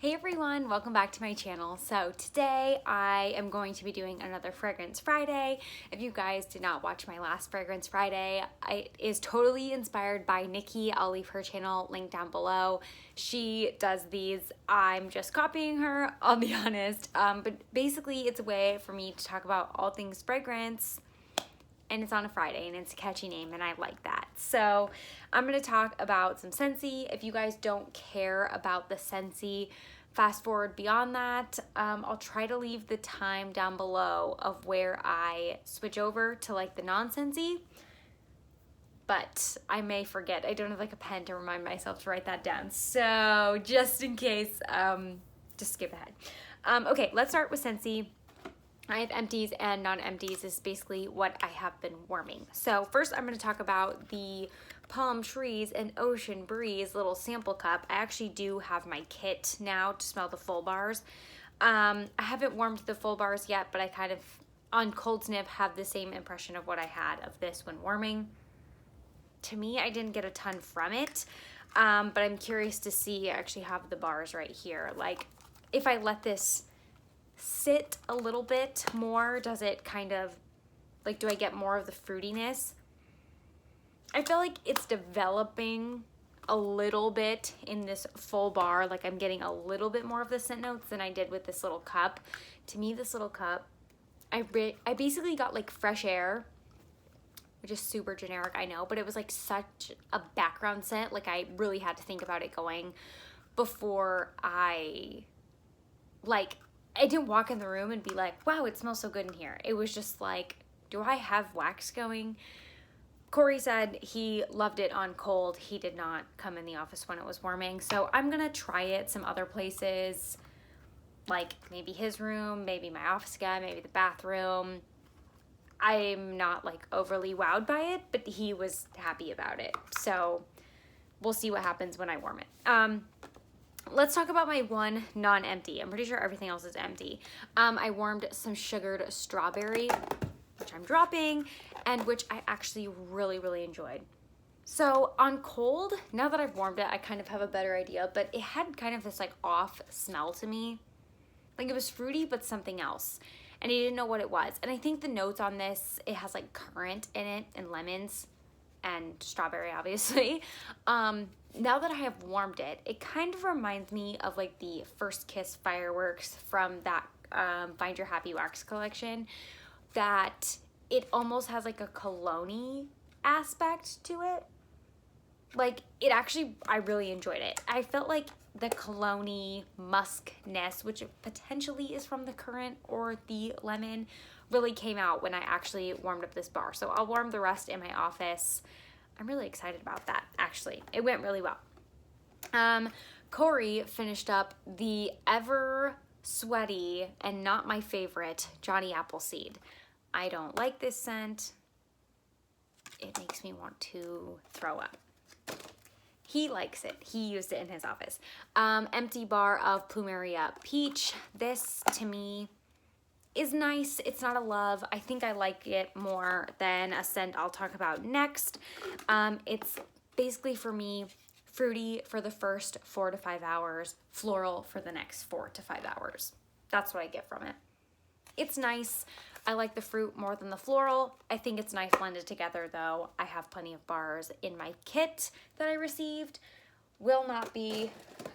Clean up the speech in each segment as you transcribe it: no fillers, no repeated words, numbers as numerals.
Hey everyone, welcome back to my channel. So today I am going to be doing another Fragrance Friday. If you guys did not watch my last Fragrance Friday, it is totally inspired by Nikki. I'll leave her channel linked down below. She does these. I'm just copying her, I'll be honest. But basically it's a way for me to talk about all things fragrance, and it's on a Friday and it's a catchy name and I like that. So I'm gonna talk about some Scentsy. If you guys don't care about the Scentsy, fast forward beyond that. I'll try to leave the time down below of where I switch over to like the non-Scentsy, but I may forget. I don't have like a pen to remind myself to write that down. So just in case, just skip ahead. Okay, let's start with Scentsy. I have empties and non-empties is basically what I have been warming. So first I'm going to talk about the Palm Trees and Ocean Breeze little sample cup. I actually do have my kit now to smell the full bars. I haven't warmed the full bars yet, but I kind of, on cold sniff, have the same impression of what I had of this when warming. To me, I didn't get a ton from it, but I'm curious to see. I actually have the bars right here. Like, if I let this sit a little bit more, does it kind of, like, do I get more of the fruitiness? I feel like it's developing a little bit in this full bar. Like, I'm getting a little bit more of the scent notes than I did with this little cup. To me, this little cup, I basically got like fresh air, which is super generic, I know, but it was like such a background scent. Like, I really had to think about it going before I didn't walk in the room and be like, wow, it smells so good in here. It was just like, do I have wax going? Corey said he loved it on cold. He did not come in the office when it was warming. So I'm going to try it some other places, like maybe his room, maybe my office again, maybe the bathroom. I'm not like overly wowed by it, but he was happy about it. So we'll see what happens when I warm it. Let's talk about my one non-empty. I'm pretty sure everything else is empty. I warmed some sugared strawberry, which I'm dropping, and which I actually really enjoyed. So on cold, now that I've warmed it, I kind of have a better idea, but it had kind of this like off smell to me. Like, it was fruity, but something else. And I didn't know what it was. And I think the notes on this, it has like currant in it and lemons and strawberry, obviously. Now that I have warmed it, it kind of reminds me of like the First Kiss fireworks from that Find Your Happy Wax collection, that it almost has like a cologne-y aspect to it. Like, it actually, I really enjoyed it. I felt like the cologne-y muskness, which potentially is from the currant or the lemon, really came out when I actually warmed up this bar. So I'll warm the rest in my office. I'm really excited about that, actually. It went really well. Corey finished up the ever sweaty and not my favorite Johnny Appleseed. I don't like this scent. It makes me want to throw up. He likes it. He used it in his office. Empty bar of Plumeria Peach. This, to me, is nice. It's not a love. I think I like it more than a scent I'll talk about next. It's basically, for me, fruity for the first 4 to 5 hours, floral for the next 4 to 5 hours. That's what I get from it. It's nice. I like the fruit more than the floral. I think it's nice blended together, though. I have plenty of bars in my kit that I received. Will not be,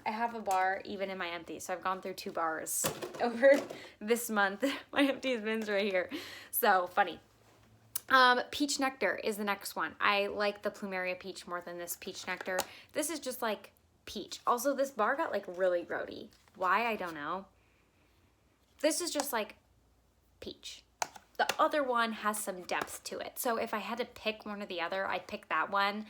I have a bar even in my empty, so I've gone through 2 bars over this month. My empties bin's right here. So funny. Peach Nectar is the next one. I like the Plumeria Peach more than this Peach Nectar. This is just like peach. Also, this bar got like really roady. Why? I don't know. This is just like peach. The other one has some depth to it. So if I had to pick one or the other, I'd pick that one.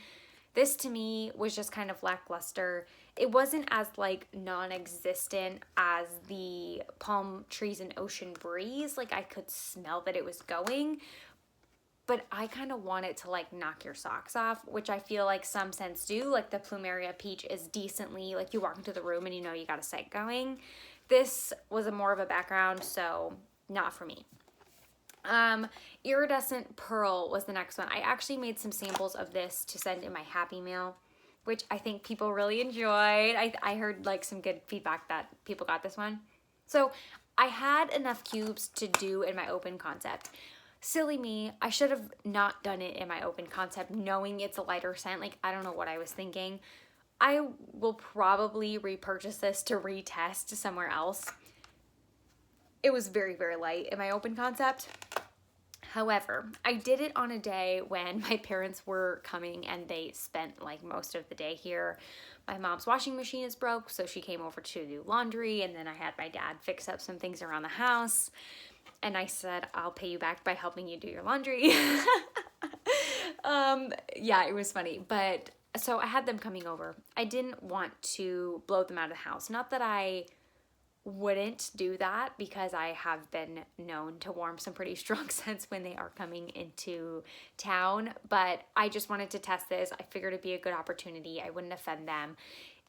This to me was just kind of lackluster. It wasn't as like non-existent as the Palm Trees and Ocean Breeze. Like, I could smell that it was going, but I kind of want it to like knock your socks off, which I feel like some scents do. Like the Plumeria Peach is decently, like, you walk into the room and you know you got a scent going. This was a more of a background, so not for me. Iridescent Pearl was the next one. I actually made some samples of this to send in my Happy Mail. which I think people really enjoyed. I heard like some good feedback that people got this one. So I had enough cubes to do in my open concept. Silly me, I should have not done it in my open concept knowing it's a lighter scent. Like, I don't know what I was thinking. I will probably repurchase this to retest somewhere else. It was very, very light in my open concept. However, I did it on a day when my parents were coming and they spent like most of the day here. My mom's washing machine is broke, so she came over to do laundry, and then I had my dad fix up some things around the house. And I said, I'll pay you back by helping you do your laundry. Yeah, it was funny. But so I had them coming over. I didn't want to blow them out of the house. Not that I wouldn't do that, because I have been known to warm some pretty strong scents when they are coming into town, but I just wanted to test this. I figured it'd be a good opportunity. I wouldn't offend them.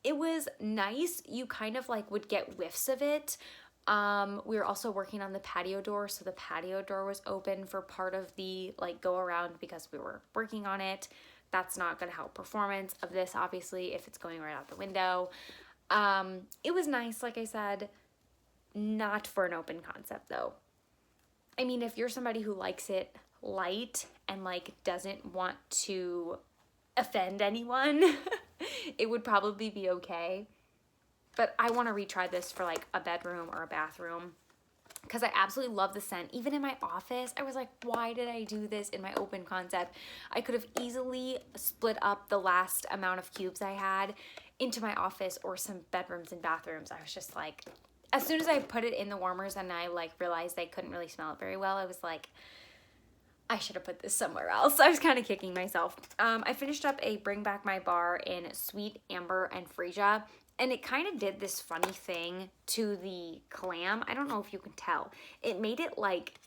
It was nice. You kind of like would get whiffs of it. We were also working on the patio door, so the patio door was open for part of the like go around because we were working on it. That's not going to help performance of this, obviously, if it's going right out the window. It was nice, like I said. Not for an open concept though. I mean, if you're somebody who likes it light and like doesn't want to offend anyone, it would probably be okay. But I want to retry this for like a bedroom or a bathroom because I absolutely love the scent. Even in my office, I was like, why did I do this in my open concept? I could have easily split up the last amount of cubes I had into my office or some bedrooms and bathrooms. I was just like, as soon as I put it in the warmers and I like realized I couldn't really smell it very well, I was like, I should have put this somewhere else. I was kind of kicking myself. I finished up a Bring Back My Bar in Sweet Amber and Freesia, and it kind of did this funny thing to the clam. I don't know if you can tell. It made it like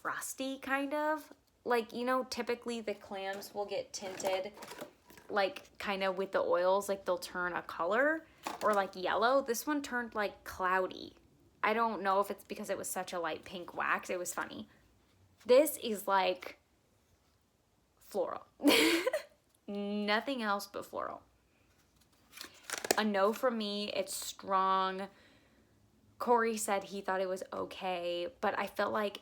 frosty kind of. Like, you know, typically the clams will get tinted like kind of with the oils, like they'll turn a color or like yellow. This one turned like cloudy. I don't know if it's because it was such a light pink wax. It was funny. This is like floral. Nothing else but floral. A no from me. It's strong. Corey said he thought it was okay, but I felt like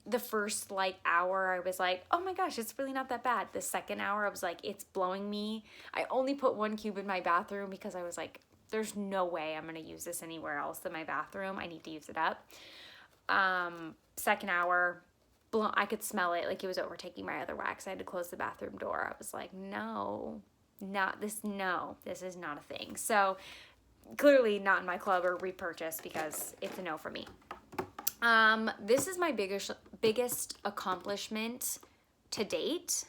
the first like hour I was like, oh my gosh, it's really not that bad. The second hour I was like, it's blowing me. I only put one cube in my bathroom because I was like, there's no way I'm gonna use this anywhere else than my bathroom. I need to use it up. Second hour, I could smell it like it was overtaking my other wax. I had to close the bathroom door. I was like, no, this is not a thing. So clearly not in my club or repurchase because it's a no for me. This is my biggest accomplishment to date.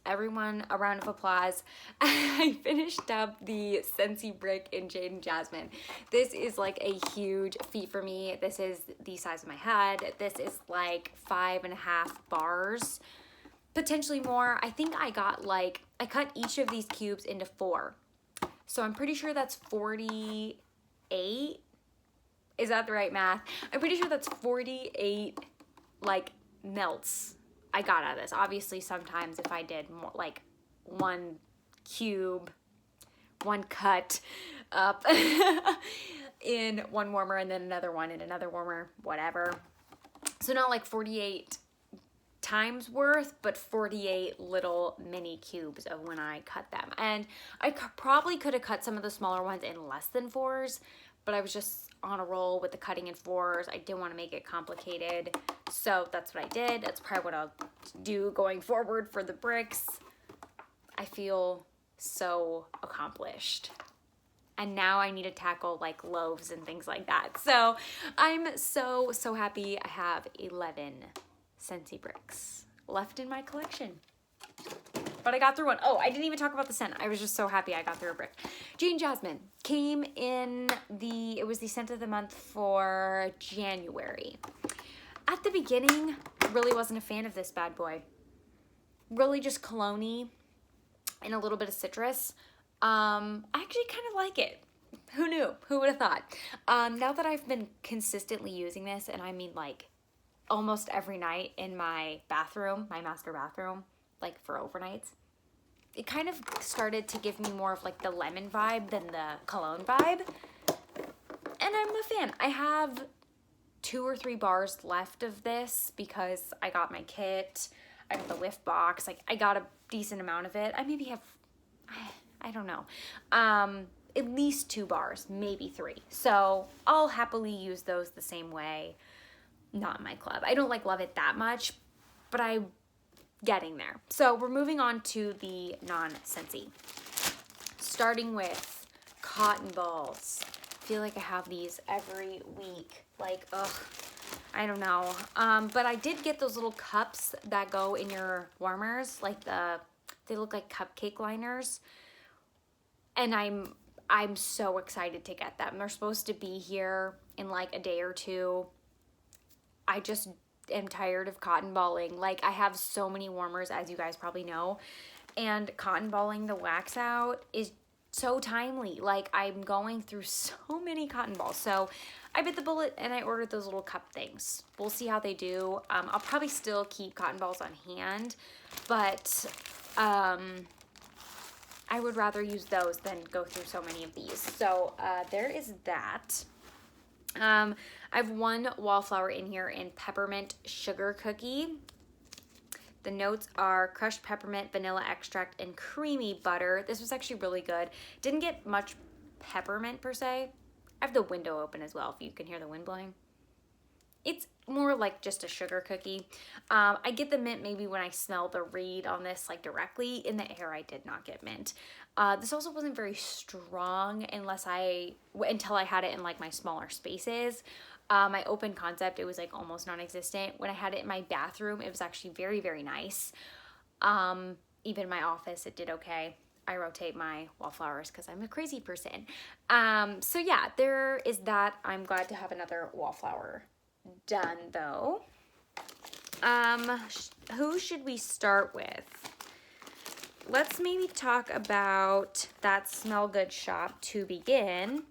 Everyone, a round of applause. I finished up the Scentsy Brick in Jade and Jasmine. This is like a huge feat for me. This is the size of my head. This is like 5.5 bars, potentially more. I think I cut each of these cubes into 4. So I'm pretty sure that's 48. Is that the right math? I'm pretty sure that's 48 like melts I got out of this. Obviously, sometimes if I did more, like 1 cube, 1 cut up in one warmer and then another one in another warmer, whatever. So not like 48 times worth, but 48 little mini cubes of when I cut them. And I probably could have cut some of the smaller ones in less than 4s, but I was just on a roll with the cutting in 4s. I didn't want to make it complicated, so that's what I did. That's probably what I'll do going forward for the bricks. I feel so accomplished. And now I need to tackle like loaves and things like that. So I'm so happy. I have 11 Scentsy bricks left in my collection. But I got through one. Oh, I didn't even talk about the scent. I was just so happy I got through a brick. Jade and Jasmine came in it was the scent of the month for January. At the beginning, really wasn't a fan of this bad boy. Really just cologne-y and a little bit of citrus. I actually kind of like it. Who knew? Who would have thought? Now that I've been consistently using this, and I mean like almost every night in my bathroom, my master bathroom, like for overnights, it kind of started to give me more of like the lemon vibe than the cologne vibe. And I'm a fan. I have 2 or 3 bars left of this because I got my kit. I got the whiff box. Like, I got a decent amount of it. I maybe have, I don't know, at least 2 bars, maybe 3. So I'll happily use those the same way. Not in my club. I don't like love it that much, but I'm getting there. So we're moving on to the non-Scentsy. Starting with cotton balls. I feel like I have these every week. Like, ugh, I don't know. But I did get those little cups that go in your warmers, like they look like cupcake liners. And I'm so excited to get them. They're supposed to be here in like a day or 2. I just am tired of cotton balling. Like, I have so many warmers, as you guys probably know, and cotton balling the wax out is so timely. Like, I'm going through so many cotton balls. So I bit the bullet and I ordered those little cup things. We'll see how they do. I'll probably still keep cotton balls on hand, but I would rather use those than go through so many of these. So there is that. I have 1 wallflower in here in Peppermint Sugar Cookie. The notes are crushed peppermint, vanilla extract, and creamy butter. This was actually really good. Didn't get much peppermint per se. I have the window open as well if you can hear the wind blowing. It's more like just a sugar cookie. I get the mint maybe when I smell the reed on this like directly. In the air I did not get mint. This also wasn't very strong until I had it in like my smaller spaces. My open concept, it was like almost non-existent. When I had it in my bathroom, it was actually very, very nice. Even in my office, it did okay. I rotate my wallflowers because I'm a crazy person. So yeah, there is that. I'm glad to have another wallflower done though. Who should we start with? Let's maybe talk about that Smell Good shop to begin,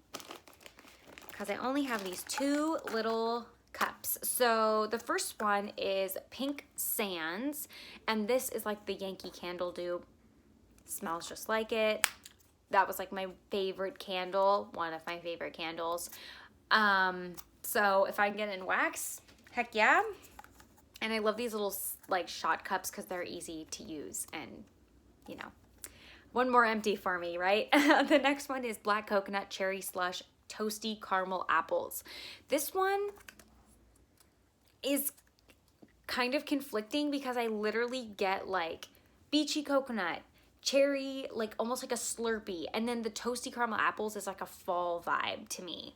because I only have these 2 little cups. So the first one is Pink Sands, and this is like the Yankee Candle dupe. Smells just like it. That was like my favorite candle, one of my favorite candles. So if I can get in wax, heck yeah. And I love these little like shot cups because they're easy to use, and you know, one more empty for me, right? The next one is Black Coconut Cherry Slush Toasty Caramel Apples. This one is kind of conflicting because I literally get like beachy coconut, cherry, like almost like a Slurpee, and then the toasty caramel apples is like a fall vibe to me.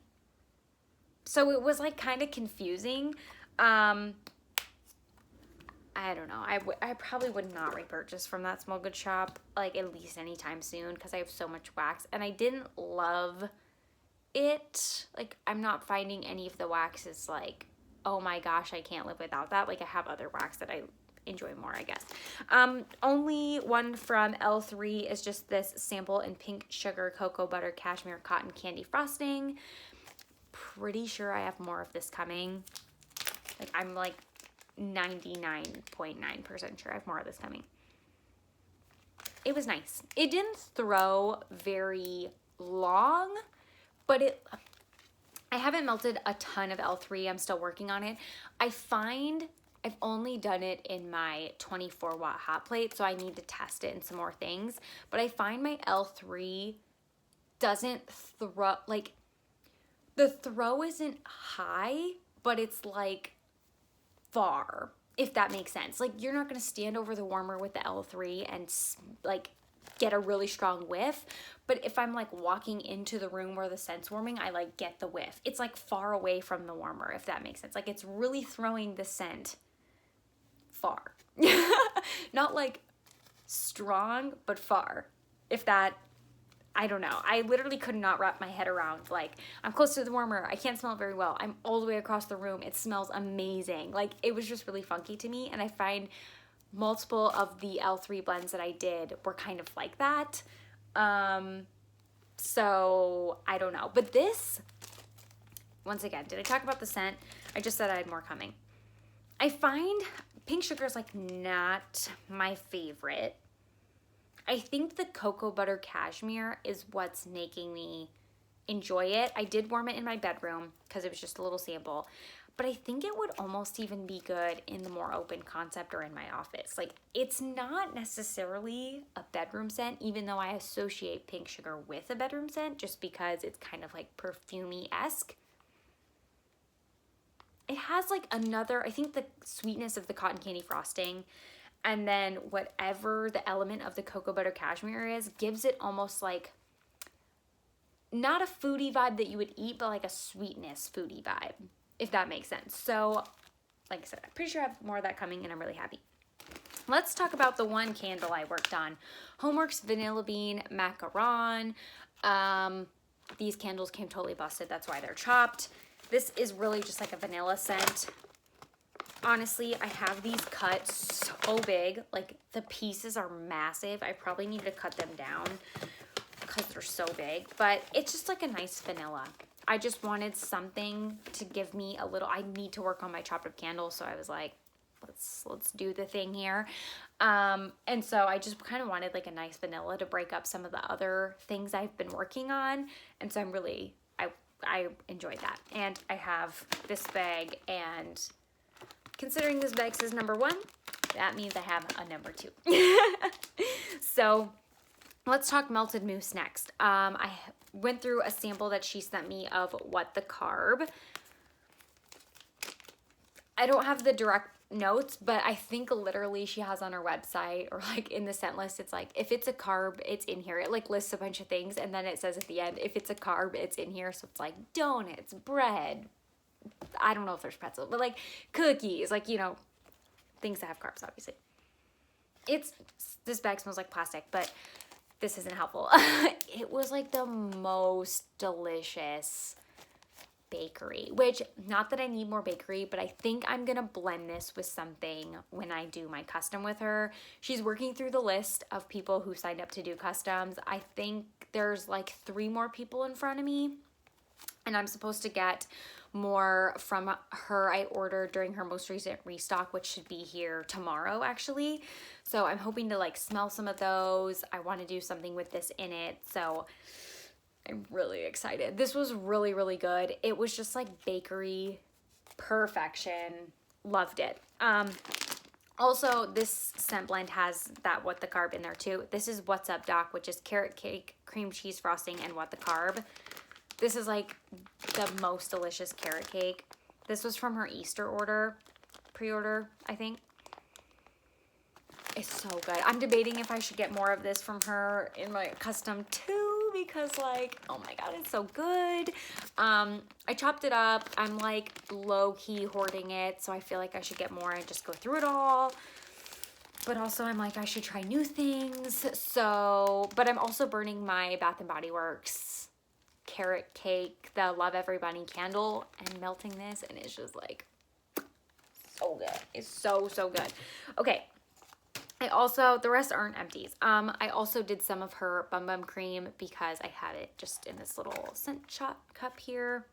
So it was like kind of confusing. I don't know. I probably would not repurchase from that Smell Good shop, like at least anytime soon, because I have so much wax and I didn't love it. Like, I'm not finding any of the waxes like, oh my gosh, I can't live without that. Like, I have other wax that I enjoy more, I guess. Only one from L3 is just this sample in Pink Sugar Cocoa Butter Cashmere Cotton Candy Frosting. Pretty sure I have more of this coming. Like, I'm like 99.9% sure I have more of this coming. It was nice. It didn't throw very long, but I haven't melted a ton of L3. I'm still working on it. I find I've only done it in my 24 watt hot plate, so I need to test it in some more things. But I find my L3 doesn't throw, like, the throw isn't high, but it's like far, if that makes sense. Like, you're not gonna stand over the warmer with the L3 and like get a really strong whiff, but if I'm like walking into the room where the scent's warming, I like get the whiff. It's like far away from the warmer, if that makes sense. Like, it's really throwing the scent far. Not like strong, but far, if that, I don't know. I literally could not wrap my head around, like, I'm close to the warmer, I can't smell it very well, I'm all the way across the room, it smells amazing. Like, it was just really funky to me, and I find multiple of the L3 blends that I did were kind of like that. So I don't know. But this, once again, did I talk about the scent? I just said I had more coming. I find Pink Sugar is like not my favorite. I think the cocoa butter cashmere is what's making me enjoy it. I did warm it in my bedroom because it was just a little sample, but I think it would almost even be good in the more open concept or in my office. Like, it's not necessarily a bedroom scent, even though I associate pink sugar with a bedroom scent just because it's kind of like perfumey-esque. It has like another, I think the sweetness of the cotton candy frosting and then whatever the element of the cocoa butter cashmere is gives it almost like not a foodie vibe that you would eat, but like a sweetness foodie vibe, if that makes sense. So like I said, I'm pretty sure I have more of that coming and I'm really happy. Let's talk about the one candle I worked on. Homeworks Vanilla Bean Macaron. These candles came totally busted. That's why they're chopped. This is really just like a vanilla scent. Honestly, I have these cut so big. Like, the pieces are massive. I probably need to cut them down because they're so big. But it's just like a nice vanilla. I just wanted something to give me a little... I need to work on my chopped up candle, so I was like, let's do the thing here. And so I just kind of wanted like a nice vanilla to break up some of the other things I've been working on. And so I'm really... I enjoyed that. And I have this bag, and considering this bag says number 1, that means I have a number 2. So let's talk melted mousse next. I went through a sample that she sent me of What the Carb. I don't have the direct notes, but I think literally she has on her website or like in the scent list, it's like, if it's a carb, it's in here. It like lists a bunch of things, and then it says at the end, if it's a carb, it's in here. So it's like donuts, bread, I don't know if there's pretzel, but like cookies, like, you know, things that have carbs, obviously. This bag smells like plastic, but this isn't helpful. It was like the most delicious bakery, which, not that I need more bakery, but I think I'm gonna blend this with something when I do my custom with her. She's working through the list of people who signed up to do customs. I think there's like 3 more people in front of me, and I'm supposed to get more from her. I ordered during her most recent restock, which should be here tomorrow actually. So I'm hoping to like smell some of those. I want to do something with this in it, so I'm really excited. This was really, really good. It was just like bakery perfection. Loved it. Also, this scent blend has that What the Carb in there too. This is What's Up Doc, which is carrot cake, cream cheese frosting, and What the Carb. This is like the most delicious carrot cake. This was from her Easter order, pre-order, I think. It's so good. I'm debating if I should get more of this from her in my custom too, because like, oh my god, it's so good. I chopped it up. I'm like low-key hoarding it, so I feel like I should get more and just go through it all. But also I'm like, I should try new things. So, but I'm also burning my Bath and Body Works carrot cake, the Love Every Bunny candle, and melting this, and it's just like so good. It's so, so good. Okay. I also, the rest aren't empties. I also did some of her Bum Bum Cream because I had it just in this little scent shot cup here.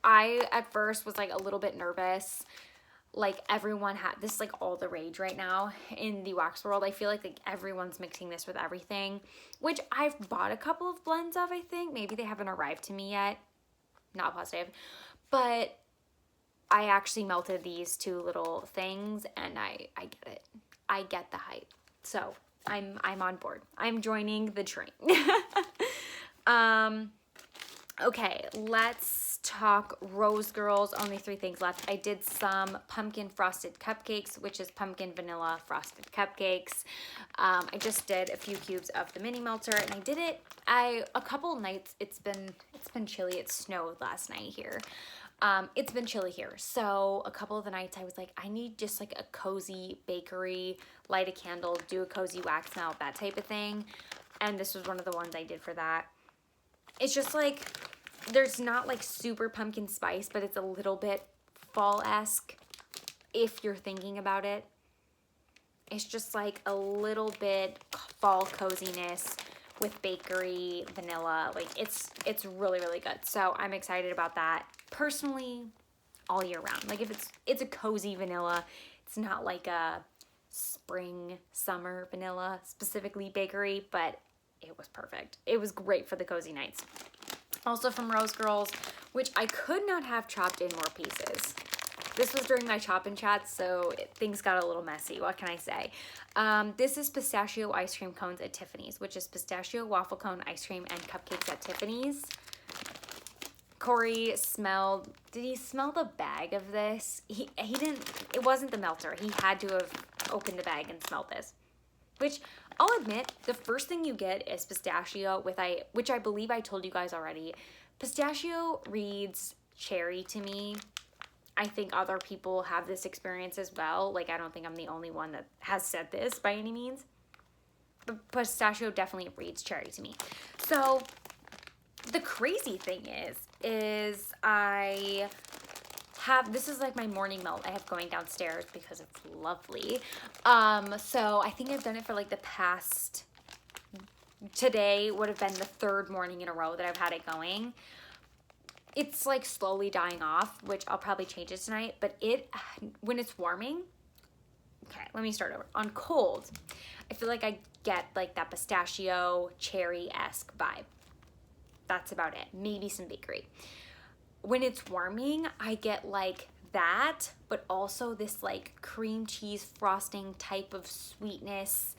I, at first, was like a little bit nervous. Like, everyone had this, like all the rage right now in the wax world. I feel like everyone's mixing this with everything, which I've bought a couple of blends of, I think. Maybe they haven't arrived to me yet. Not positive. But I actually melted these 2 little things, and I get it. I get the hype. So I'm on board. I'm joining the train. Okay, let's talk Rose Girls. Only 3 things left. I did some pumpkin frosted cupcakes, which is pumpkin vanilla frosted cupcakes. I just did a few cubes of the mini melter, and I did it a couple nights. It's been chilly. It snowed last night here. It's been chilly here, so a couple of the nights I was like, I need just like a cozy bakery, light a candle, do a cozy wax melt, that type of thing. And this was one of the ones I did for that. It's just like, there's not like super pumpkin spice, but it's a little bit fall-esque if you're thinking about it. It's just like a little bit fall coziness with bakery, vanilla. Like, it's really, really good. So I'm excited about that. Personally, all year round. Like, if it's a cozy vanilla, it's not like a spring, summer vanilla, specifically bakery, but it was perfect. It was great for the cozy nights. Also from Rose Girls, which I could not have chopped in more pieces. This was during my chop and chat, so things got a little messy. What can I say? This is pistachio ice cream cones at Tiffanys, which is pistachio waffle cone ice cream and cupcakes at Tiffanys. Corey smelled, did he smell the bag of this? He didn't, it wasn't the melter. He had to have opened the bag and smelled this. Which, I'll admit, the first thing you get is pistachio, which I believe I told you guys already. Pistachio reads cherry to me. I think other people have this experience as well. Like, I don't think I'm the only one that has said this by any means. But pistachio definitely reads cherry to me. So, the crazy thing is I have, this is like my morning melt I have going downstairs because it's lovely. So I think I've done it for like the past, today would have been the third morning in a row that I've had it going. It's like slowly dying off, which I'll probably change it tonight, but when it's warming, okay, let me start over. On cold, I feel like I get like that pistachio cherry-esque vibe. That's about it. Maybe some bakery. When it's warming, I get like that, but also this like cream cheese frosting type of sweetness,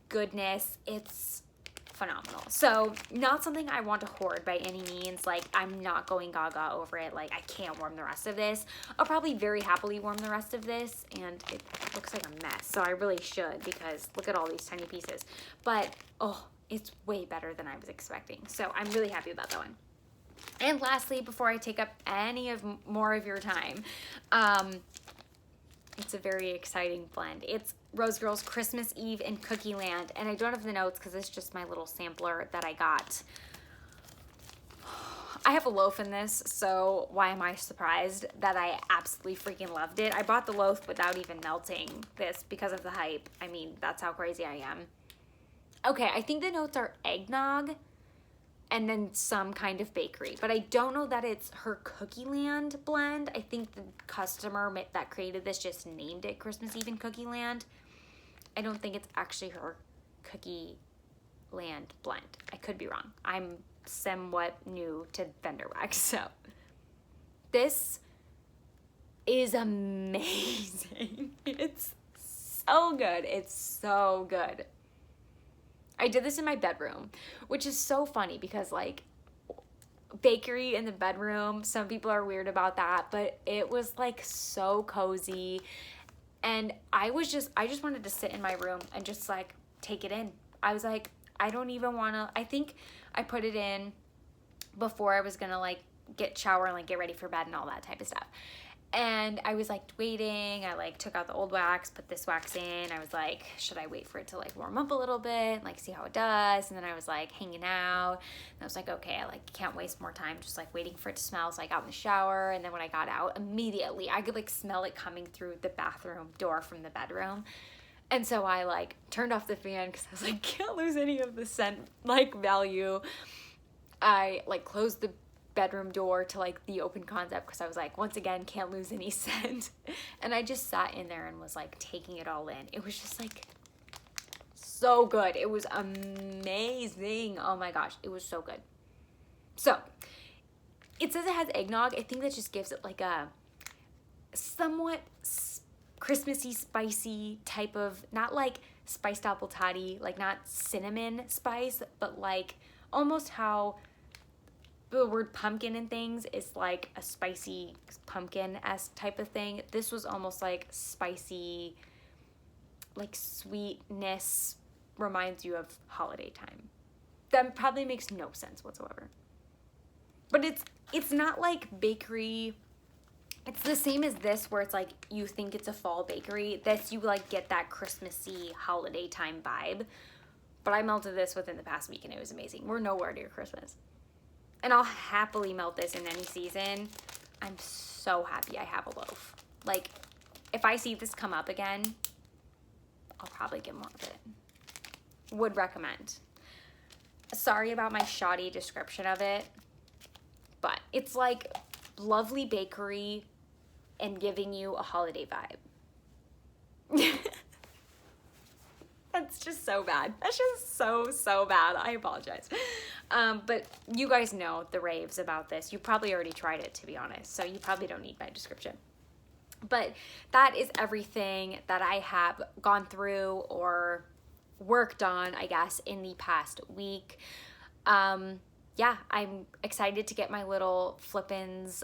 goodness. It's phenomenal. So not something I want to hoard by any means. Like, I'm not going gaga over it. Like, I can't warm the rest of this. I'll probably very happily warm the rest of this, and it looks like a mess. So I really should, because look at all these tiny pieces. But, oh, it's way better than I was expecting. So I'm really happy about that one. And lastly, before I take up any more of your time, it's a very exciting blend. It's Rose Girls Christmas Eve in Cookie Land. And I don't have the notes because it's just my little sampler that I got. I have a loaf in this, so why am I surprised that I absolutely freaking loved it? I bought the loaf without even melting this because of the hype. I mean, that's how crazy I am. Okay, I think the notes are eggnog and then some kind of bakery, but I don't know that it's her Cookie Land blend. I think the customer that created this just named it Christmas Eve in Cookie Land. I don't think it's actually her Cookie Land blend. I could be wrong. I'm somewhat new to vendor wax, so this is amazing. It's so good. It's so good. I did this in my bedroom, which is so funny because, like, bakery in the bedroom, some people are weird about that, but it was like so cozy. And I just wanted to sit in my room and just like take it in. I was like, I don't even want to, I think I put it in before I was gonna like shower and like get ready for bed and all that type of stuff. And I was like waiting, I like took out the old wax, put this wax in. I was like, should I wait for it to like warm up a little bit, like see how it does? And then I was like hanging out, and I was like, okay, I like can't waste more time just like waiting for it to smell. So I got in the shower, and then when I got out, immediately I could like smell it coming through the bathroom door from the bedroom. And so I like turned off the fan because I was like, can't lose any of the scent like value. I like closed the bedroom door to like the open concept because I was like, once again, can't lose any scent. And I just sat in there and was like taking it all in. It was just like so good. It was amazing. Oh my gosh, it was so good. So it says it has eggnog. I think that just gives it like a somewhat Christmassy, spicy type of, not like spiced apple toddy, like not cinnamon spice, but like almost how the word pumpkin and things is like a spicy pumpkin-esque type of thing. This was almost like spicy, like sweetness, reminds you of holiday time. That probably makes no sense whatsoever. But it's not like bakery. It's the same as this where it's like you think it's a fall bakery. This you like get that Christmassy holiday time vibe. But I melted this within the past week and it was amazing. We're nowhere near Christmas. And I'll happily melt this in any season. I'm so happy I have a loaf. Like, if I see this come up again, I'll probably get more of it. Would recommend. Sorry about my shoddy description of it, but it's like lovely bakery and giving you a holiday vibe. That's just so bad. That's just so bad. I apologize. But you guys know the raves about this. You probably already tried it, to be honest, so you probably don't need my description. But that is everything that I have gone through or worked on, I guess, in the past week. Yeah, I'm excited to get my little flip-ins,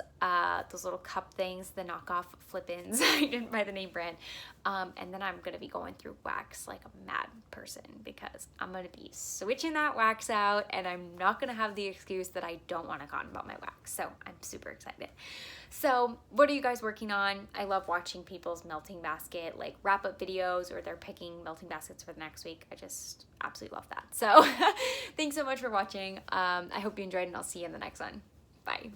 those little cup things, the knockoff flip-ins. I didn't buy the name brand. And then I'm going to be going through wax like a mad person because I'm going to be switching that wax out, and I'm not going to have the excuse that I don't want to cotton ball my wax. So I'm super excited. So what are you guys working on? I love watching people's melting basket, like wrap-up videos, or they're picking melting baskets for the next week. I just absolutely love that. So thanks so much for watching. I hope you enjoyed, and I'll see you in the next one. Bye.